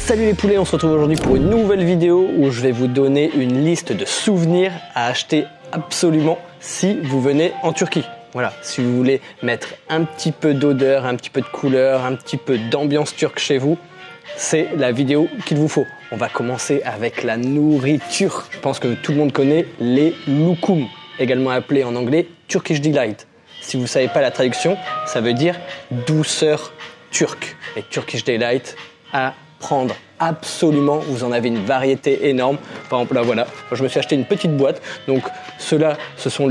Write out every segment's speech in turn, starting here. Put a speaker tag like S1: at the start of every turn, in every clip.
S1: Salut les poulets, on se retrouve aujourd'hui pour une nouvelle vidéo où je vais vous donner une liste de souvenirs à acheter absolument si vous venez en Turquie. Voilà, si vous voulez mettre un petit peu d'odeur, un petit peu de couleur, un petit peu d'ambiance turque chez vous, c'est la vidéo qu'il vous faut. On va commencer avec la nourriture. Je pense que tout le monde connaît les loukoum, également appelés en anglais Turkish Delight. Si vous ne savez pas la traduction, ça veut dire douceur turque. Et Turkish Delight à prendre absolument, vous en avez une variété énorme. Par exemple là voilà, je me suis acheté une petite boîte, donc ceux-là ce sont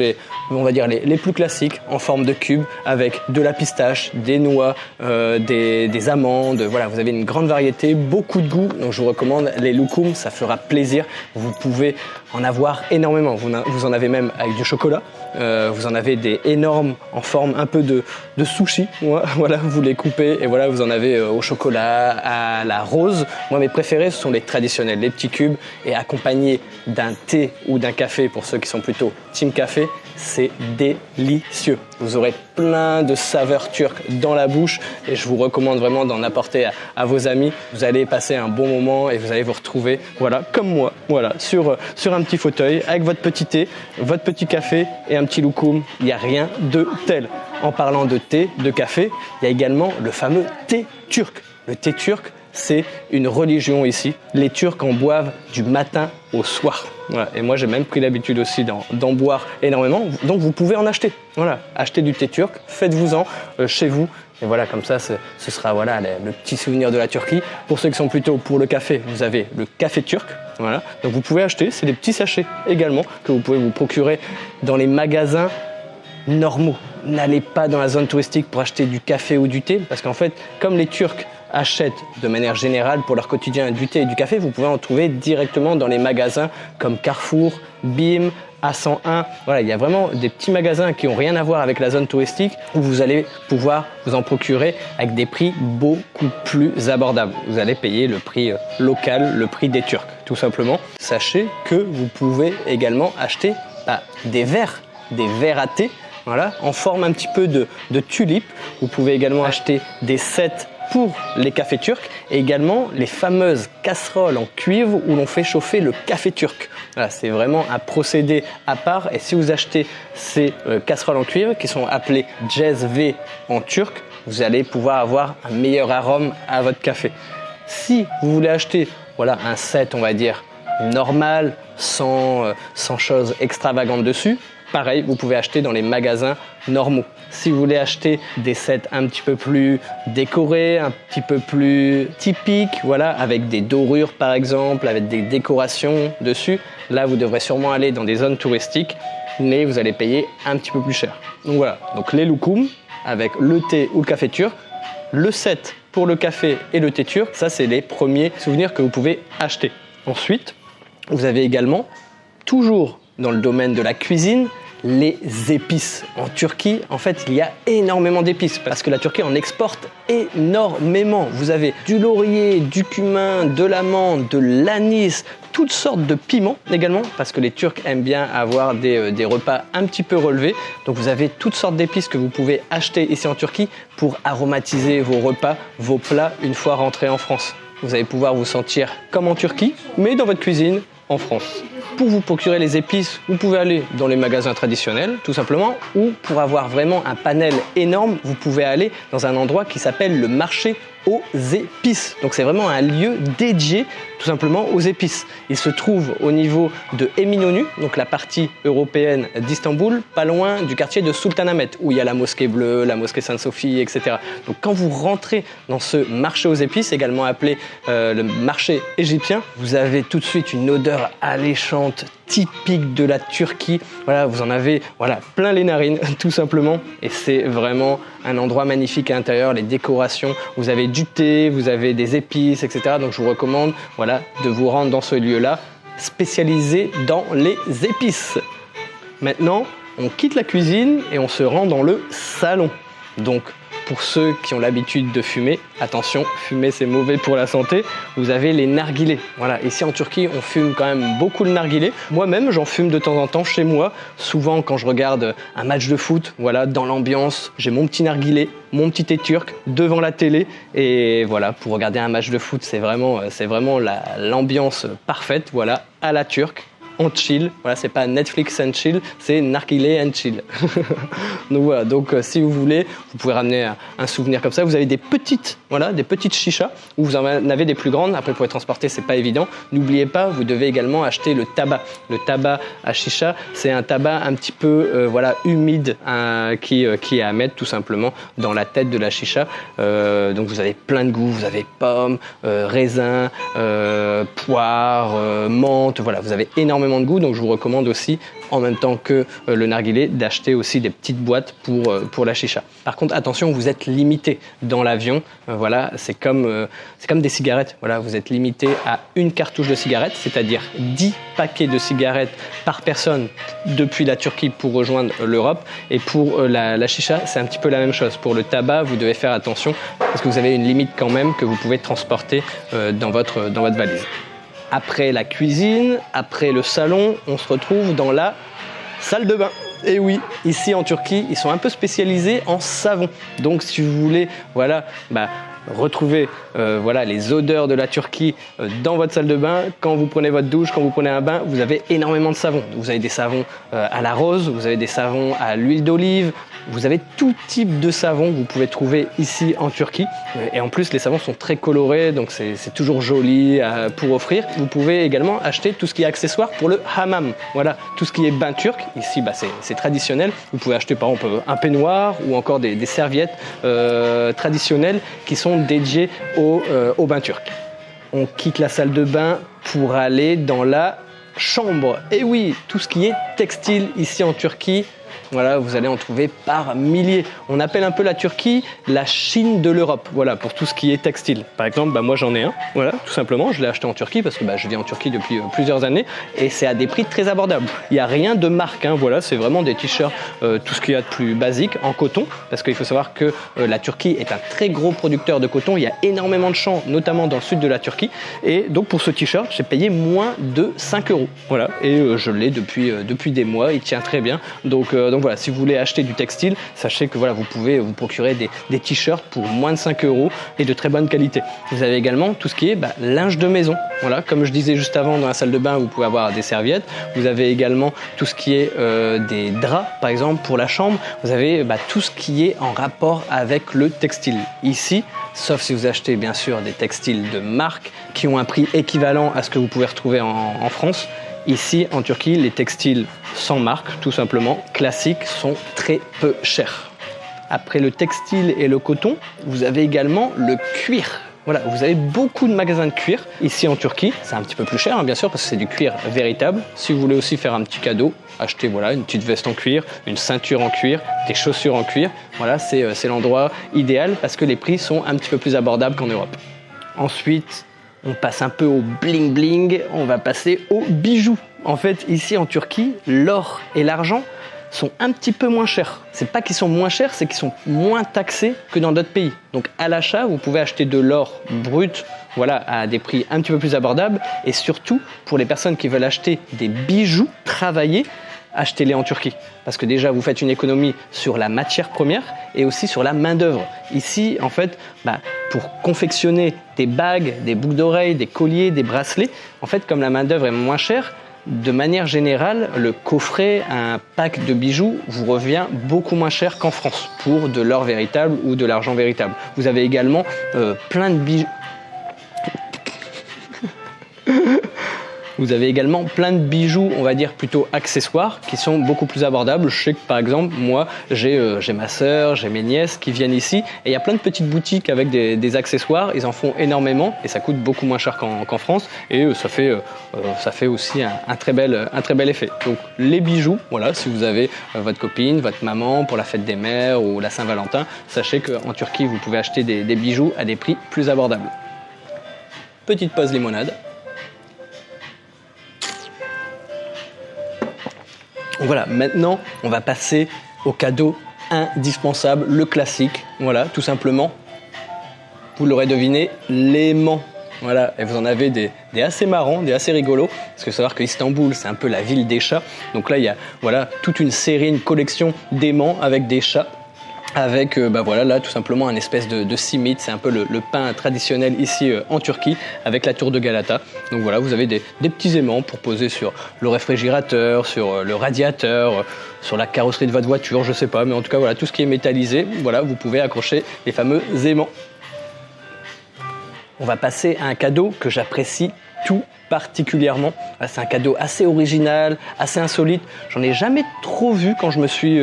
S1: on va dire les plus classiques en forme de cube avec de la pistache, des noix, des amandes, voilà, vous avez une grande variété, beaucoup de goût, donc je vous recommande les loukoum, ça fera plaisir, vous pouvez en avoir énormément, vous en avez même avec du chocolat, vous en avez des énormes en forme un peu de sushi, voilà, vous les coupez et voilà, vous en avez au chocolat, à la rose. Moi, mes préférés, ce sont les traditionnels, les petits cubes et accompagnés d'un thé ou d'un café pour ceux qui sont plutôt team café, c'est délicieux. Vous aurez plein de saveurs turques dans la bouche et je vous recommande vraiment d'en apporter à vos amis. Vous allez passer un bon moment et vous allez vous retrouver, voilà, comme moi, voilà, sur un petit fauteuil avec votre petit thé, votre petit café et un petit loukoum. Il n'y a rien de tel. En parlant de thé, de café, il y a également le fameux thé turc. Le thé turc, c'est une religion ici. Les Turcs en boivent du matin au soir. Voilà. Et moi, j'ai même pris l'habitude aussi d'en boire énormément. Donc, vous pouvez en acheter. Voilà. Achetez du thé turc, faites-vous-en chez vous. Et voilà, comme ça, ce sera voilà, le petit souvenir de la Turquie. Pour ceux qui sont plutôt pour le café, vous avez le café turc. Voilà. Donc, vous pouvez acheter. C'est des petits sachets également que vous pouvez vous procurer dans les magasins normaux. N'allez pas dans la zone touristique pour acheter du café ou du thé. Parce qu'en fait, comme les Turcs achètent de manière générale pour leur quotidien du thé et du café, vous pouvez en trouver directement dans les magasins comme Carrefour, Bim, A101. Voilà, il y a vraiment des petits magasins qui n'ont rien à voir avec la zone touristique où vous allez pouvoir vous en procurer avec des prix beaucoup plus abordables. Vous allez payer le prix local, le prix des Turcs, tout simplement. Sachez que vous pouvez également acheter des verres à thé, voilà, en forme un petit peu de tulipe. Vous pouvez également acheter des sets pour les cafés turcs et également les fameuses casseroles en cuivre où l'on fait chauffer le café turc. Voilà, c'est vraiment un procédé à part et si vous achetez ces casseroles en cuivre qui sont appelées cezve en turc, vous allez pouvoir avoir un meilleur arôme à votre café. Si vous voulez acheter voilà, un set, on va dire, normal, sans choses extravagantes dessus, pareil, vous pouvez acheter dans les magasins normaux. Si vous voulez acheter des sets un petit peu plus décorés, un petit peu plus typiques, voilà, avec des dorures par exemple, avec des décorations dessus, là vous devrez sûrement aller dans des zones touristiques, mais vous allez payer un petit peu plus cher. Donc voilà, donc les loukoum avec le thé ou le café turc, le set pour le café et le thé turc, ça c'est les premiers souvenirs que vous pouvez acheter. Ensuite, vous avez également, toujours dans le domaine de la cuisine, les épices. En Turquie, en fait, il y a énormément d'épices parce que la Turquie en exporte énormément. Vous avez du laurier, du cumin, de l'amande, de l'anis, toutes sortes de piments également parce que les Turcs aiment bien avoir des repas un petit peu relevés. Donc vous avez toutes sortes d'épices que vous pouvez acheter ici en Turquie pour aromatiser vos repas, vos plats une fois rentrés en France. Vous allez pouvoir vous sentir comme en Turquie, mais dans votre cuisine en France. Pour vous procurer les épices, vous pouvez aller dans les magasins traditionnels, tout simplement, ou pour avoir vraiment un panel énorme, vous pouvez aller dans un endroit qui s'appelle le marché aux épices. Donc c'est vraiment un lieu dédié tout simplement aux épices. Il se trouve au niveau de Eminönü, donc la partie européenne d'Istanbul, pas loin du quartier de Sultanahmet, où il y a la mosquée bleue, la mosquée Sainte-Sophie, etc. Donc quand vous rentrez dans ce marché aux épices, également appelé le marché égyptien, vous avez tout de suite une odeur alléchante, typique de la Turquie. Voilà, vous en avez plein les narines, tout simplement. Et c'est vraiment un endroit magnifique à l'intérieur, les décorations. Vous avez du thé, vous avez des épices, etc. Donc je vous recommande de vous rendre dans ce lieu-là, spécialisé dans les épices. Maintenant, on quitte la cuisine et on se rend dans le salon. Donc, pour ceux qui ont l'habitude de fumer, attention, fumer c'est mauvais pour la santé, vous avez les narguilés. Voilà, ici en Turquie, on fume quand même beaucoup le narguilé. Moi-même, j'en fume de temps en temps chez moi, souvent quand je regarde un match de foot, voilà, dans l'ambiance, j'ai mon petit narguilé, mon petit thé turc devant la télé et voilà, pour regarder un match de foot, c'est vraiment l'ambiance parfaite, voilà, à la turque. On chill, voilà, c'est pas Netflix and chill, c'est narguilé and chill. Donc voilà, si vous voulez, vous pouvez ramener un souvenir comme ça. Vous avez des petites chichas, ou vous en avez des plus grandes. Après, pour les transporter, c'est pas évident. N'oubliez pas, vous devez également acheter le tabac. Le tabac à chicha, c'est un tabac un petit peu humide qui est à mettre tout simplement dans la tête de la chicha. Donc vous avez plein de goûts, vous avez pommes, raisin, poire, menthe, voilà, vous avez énormément de goût, donc je vous recommande aussi, en même temps que le narguilé, d'acheter aussi des petites boîtes pour la chicha. Par contre, attention, vous êtes limité dans l'avion. Voilà, c'est comme des cigarettes. Voilà, vous êtes limité à une cartouche de cigarette, c'est-à-dire 10 paquets de cigarettes par personne depuis la Turquie pour rejoindre l'Europe. Et pour la chicha, c'est un petit peu la même chose. Pour le tabac, vous devez faire attention parce que vous avez une limite quand même que vous pouvez transporter dans votre valise. Après la cuisine, après le salon, on se retrouve dans la salle de bain. Et oui, ici en Turquie, ils sont un peu spécialisés en savon. Donc si vous voulez, retrouver les odeurs de la Turquie dans votre salle de bain, quand vous prenez votre douche, quand vous prenez un bain, vous avez énormément de savons. Vous avez des savons à la rose, vous avez des savons à l'huile d'olive, vous avez tout type de savon que vous pouvez trouver ici en Turquie. Et en plus, les savons sont très colorés, donc c'est toujours joli pour offrir. Vous pouvez également acheter tout ce qui est accessoire pour le hammam. Voilà, tout ce qui est bain turc. Ici, c'est traditionnel. Vous pouvez acheter par exemple un peignoir ou encore des serviettes traditionnelles qui sont dédiées au bain turc. On quitte la salle de bain pour aller dans la chambre. Et oui, tout ce qui est textile ici en Turquie, voilà, vous allez en trouver par milliers. On appelle un peu la Turquie la Chine de l'Europe, voilà, pour tout ce qui est textile. Par exemple, moi j'en ai un, voilà, tout simplement, je l'ai acheté en Turquie parce que je vis en Turquie depuis plusieurs années et c'est à des prix très abordables. Il n'y a rien de marque, voilà, c'est vraiment des t-shirts, tout ce qu'il y a de plus basique en coton, parce qu'il faut savoir que la Turquie est un très gros producteur de coton, il y a énormément de champs, notamment dans le sud de la Turquie, et donc pour ce t-shirt, j'ai payé moins de 5 €, voilà, et je l'ai depuis des mois, il tient très bien, donc voilà, si vous voulez acheter du textile, sachez que voilà, vous pouvez vous procurer des t-shirts pour moins de 5 € et de très bonne qualité. Vous avez également tout ce qui est linge de maison. Voilà, comme je disais juste avant, dans la salle de bain, vous pouvez avoir des serviettes. Vous avez également tout ce qui est des draps, par exemple, pour la chambre. Vous avez tout ce qui est en rapport avec le textile. Ici, sauf si vous achetez bien sûr des textiles de marque qui ont un prix équivalent à ce que vous pouvez retrouver en France. Ici, en Turquie, les textiles sans marque, tout simplement, classiques, sont très peu chers. Après le textile et le coton, vous avez également le cuir. Voilà, vous avez beaucoup de magasins de cuir ici en Turquie. C'est un petit peu plus cher, bien sûr, parce que c'est du cuir véritable. Si vous voulez aussi faire un petit cadeau, achetez une petite veste en cuir, une ceinture en cuir, des chaussures en cuir. Voilà, c'est l'endroit idéal parce que les prix sont un petit peu plus abordables qu'en Europe. Ensuite, on passe un peu au bling bling, on va passer aux bijoux. En fait, ici en Turquie, l'or et l'argent sont un petit peu moins chers. C'est pas qu'ils sont moins chers, c'est qu'ils sont moins taxés que dans d'autres pays. Donc à l'achat, vous pouvez acheter de l'or brut, voilà, à des prix un petit peu plus abordables. Et surtout, pour les personnes qui veulent acheter des bijoux travaillés, achetez-les en Turquie. Parce que déjà, vous faites une économie sur la matière première et aussi sur la main-d'œuvre. Ici, en fait, pour confectionner des bagues, des boucles d'oreilles, des colliers, des bracelets, en fait, comme la main-d'œuvre est moins chère, de manière générale, le coffret, un pack de bijoux, vous revient beaucoup moins cher qu'en France pour de l'or véritable ou de l'argent véritable. Vous avez également plein de bijoux. Vous avez également plein de bijoux, on va dire plutôt accessoires, qui sont beaucoup plus abordables. Je sais que par exemple, moi, j'ai ma sœur, j'ai mes nièces qui viennent ici, et il y a plein de petites boutiques avec des accessoires. Ils en font énormément, et ça coûte beaucoup moins cher qu'en France, et ça fait aussi un très bel effet. Donc les bijoux, voilà, si vous avez votre copine, votre maman pour la fête des mères ou la Saint-Valentin, sachez qu'en Turquie, vous pouvez acheter des bijoux à des prix plus abordables. Petite pause limonade. Voilà, maintenant, on va passer au cadeau indispensable, le classique, voilà, tout simplement. Vous l'aurez deviné, l'aimant. Voilà, et vous en avez des assez marrants, des assez rigolos, parce que savoir que Istanbul, c'est un peu la ville des chats. Donc là, il y a voilà, toute une série, une collection d'aimants avec des chats. Avec voilà, là tout simplement un espèce de simit, c'est un peu le pain traditionnel ici en Turquie, avec la tour de Galata. Donc voilà, vous avez des petits aimants pour poser sur le réfrigérateur, sur le radiateur, sur la carrosserie de votre voiture, je sais pas, mais en tout cas voilà, tout ce qui est métallisé, voilà, vous pouvez accrocher les fameux aimants. On va passer à un cadeau que j'apprécie tout particulièrement. C'est un cadeau assez original, assez insolite. J'en ai jamais trop vu quand je me suis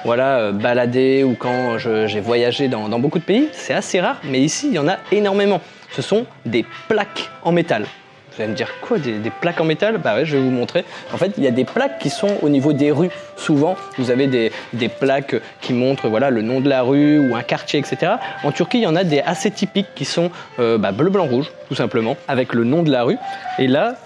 S1: baladé ou quand j'ai voyagé dans beaucoup de pays. C'est assez rare, mais ici, il y en a énormément. Ce sont des plaques en métal. Vous allez me dire quoi, des plaques en métal? Bah ouais, je vais vous montrer. En fait, il y a des plaques qui sont au niveau des rues. Souvent, vous avez des plaques qui montrent voilà, le nom de la rue ou un quartier, etc. En Turquie, il y en a des assez typiques qui sont bleu, blanc, rouge, tout simplement, avec le nom de la rue. Et là,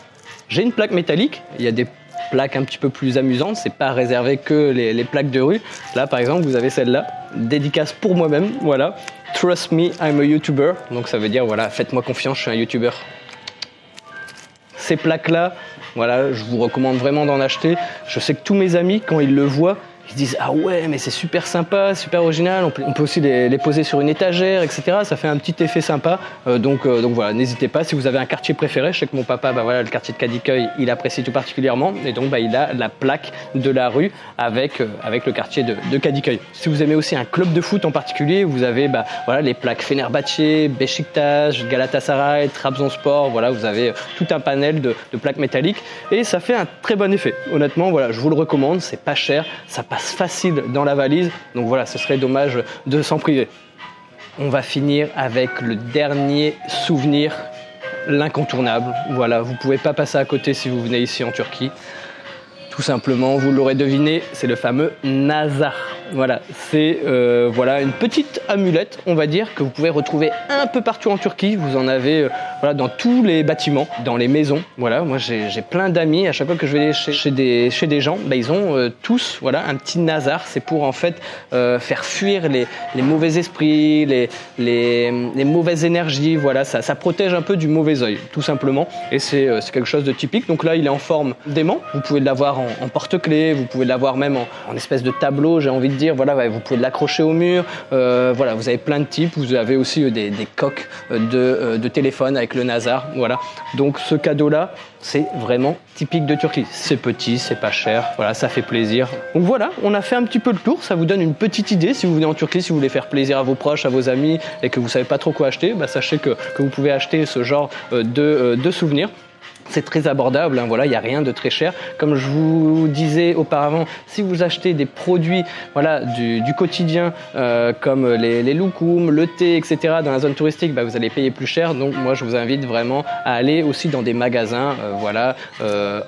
S1: j'ai une plaque métallique. Il y a des plaques un petit peu plus amusantes. C'est pas réservé que les plaques de rue. Là, par exemple, vous avez celle-là, dédicace pour moi-même. Voilà, Trust me, I'm a YouTuber. Donc ça veut dire voilà, faites-moi confiance, je suis un YouTuber. Ces plaques-là, voilà, je vous recommande vraiment d'en acheter. Je sais que tous mes amis, quand ils le voient, ils se disent « Ah ouais, mais c'est super sympa, super original, on peut aussi les poser sur une étagère, etc. » Ça fait un petit effet sympa. Donc voilà, n'hésitez pas. Si vous avez un quartier préféré, je sais que mon papa, voilà, le quartier de Kadıköy, il apprécie tout particulièrement. Et donc, il a la plaque de la rue avec le quartier de Kadıköy. Si vous aimez aussi un club de foot en particulier, vous avez voilà, les plaques Fenerbahçe, Beşiktaş, Galatasaray, Trabzonspor. Voilà, vous avez tout un panel de plaques métalliques. Et ça fait un très bon effet. Honnêtement, voilà, je vous le recommande. C'est pas cher, ça passe facile dans la valise, donc voilà, ce serait dommage de s'en priver. On va finir avec le dernier souvenir, l'incontournable. Voilà, vous pouvez pas passer à côté si vous venez ici en Turquie. Tout simplement, vous l'aurez deviné, c'est le fameux nazar. Voilà, c'est voilà, une petite amulette, on va dire, que vous pouvez retrouver un peu partout en Turquie. Vous en avez voilà, dans tous les bâtiments, dans les maisons. Voilà, moi j'ai plein d'amis, à chaque fois que je vais chez des gens, ils ont tous voilà, un petit nazar. C'est pour en fait faire fuir les mauvais esprits, les mauvaises énergies. Voilà, ça protège un peu du mauvais œil, tout simplement. Et c'est quelque chose de typique. Donc là, il est en forme d'aimant. Vous pouvez l'avoir en porte-clés, vous pouvez l'avoir même en espèce de tableau, j'ai envie de dire. Voilà, vous pouvez l'accrocher au mur. Voilà, vous avez plein de types. Vous avez aussi des coques de téléphone avec le nazar. Voilà. Donc ce cadeau-là, c'est vraiment typique de Turquie. C'est petit, c'est pas cher. Voilà, ça fait plaisir. Donc voilà, on a fait un petit peu le tour. Ça vous donne une petite idée si vous venez en Turquie, si vous voulez faire plaisir à vos proches, à vos amis et que vous savez pas trop quoi acheter. Sachez que vous pouvez acheter ce genre de souvenirs. C'est très abordable, hein, voilà, il n'y a rien de très cher. Comme je vous disais auparavant, si vous achetez des produits voilà, du quotidien comme les loukoums, le thé, etc. dans la zone touristique, vous allez payer plus cher. Donc moi je vous invite vraiment à aller aussi dans des magasins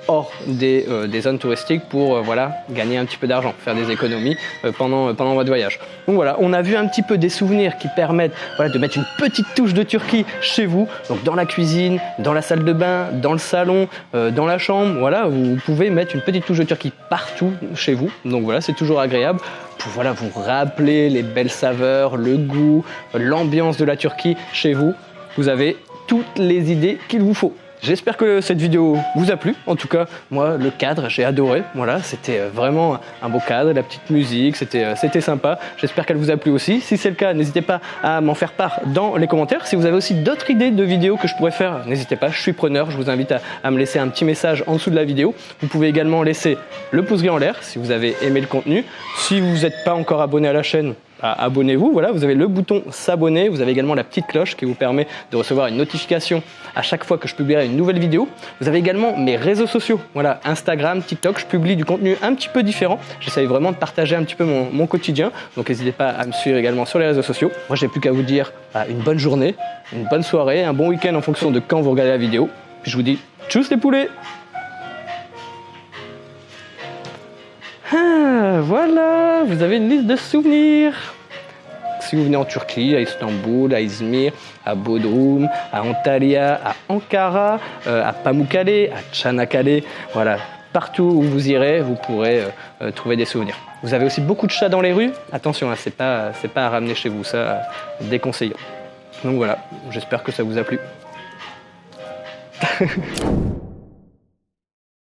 S1: hors des zones touristiques pour voilà, gagner un petit peu d'argent, faire des économies pendant votre voyage. Donc voilà, on a vu un petit peu des souvenirs qui permettent voilà, de mettre une petite touche de Turquie chez vous, donc dans la cuisine, dans la salle de bain, dans le salon, dans la chambre, voilà, vous pouvez mettre une petite touche de Turquie partout chez vous, donc voilà, c'est toujours agréable pour voilà, vous rappeler les belles saveurs, le goût, l'ambiance de la Turquie chez vous. Vous avez toutes les idées qu'il vous faut. J'espère que cette vidéo vous a plu. En tout cas, moi, le cadre, j'ai adoré. Voilà, c'était vraiment un beau cadre, la petite musique, c'était sympa. J'espère qu'elle vous a plu aussi. Si c'est le cas, n'hésitez pas à m'en faire part dans les commentaires. Si vous avez aussi d'autres idées de vidéos que je pourrais faire, n'hésitez pas, je suis preneur. Je vous invite à me laisser un petit message en dessous de la vidéo. Vous pouvez également laisser le pouce bleu en l'air si vous avez aimé le contenu. Si vous n'êtes pas encore abonné à la chaîne, abonnez-vous, voilà, vous avez le bouton s'abonner, vous avez également la petite cloche qui vous permet de recevoir une notification à chaque fois que je publierai une nouvelle vidéo. Vous avez également mes réseaux sociaux, voilà, Instagram, TikTok, je publie du contenu un petit peu différent. J'essaye vraiment de partager un petit peu mon quotidien, donc n'hésitez pas à me suivre également sur les réseaux sociaux. Moi, j'ai plus qu'à vous dire une bonne journée, une bonne soirée, un bon week-end en fonction de quand vous regardez la vidéo. Puis je vous dis tchuss les poulets! Voilà, vous avez une liste de souvenirs. Si vous venez en Turquie, à Istanbul, à Izmir, à Bodrum, à Antalya, à Ankara, à Pamukkale, à Çanakkale, voilà, partout où vous irez, vous pourrez trouver des souvenirs. Vous avez aussi beaucoup de chats dans les rues. Attention, hein, c'est pas à ramener chez vous, ça déconseillé. Donc voilà, j'espère que ça vous a plu.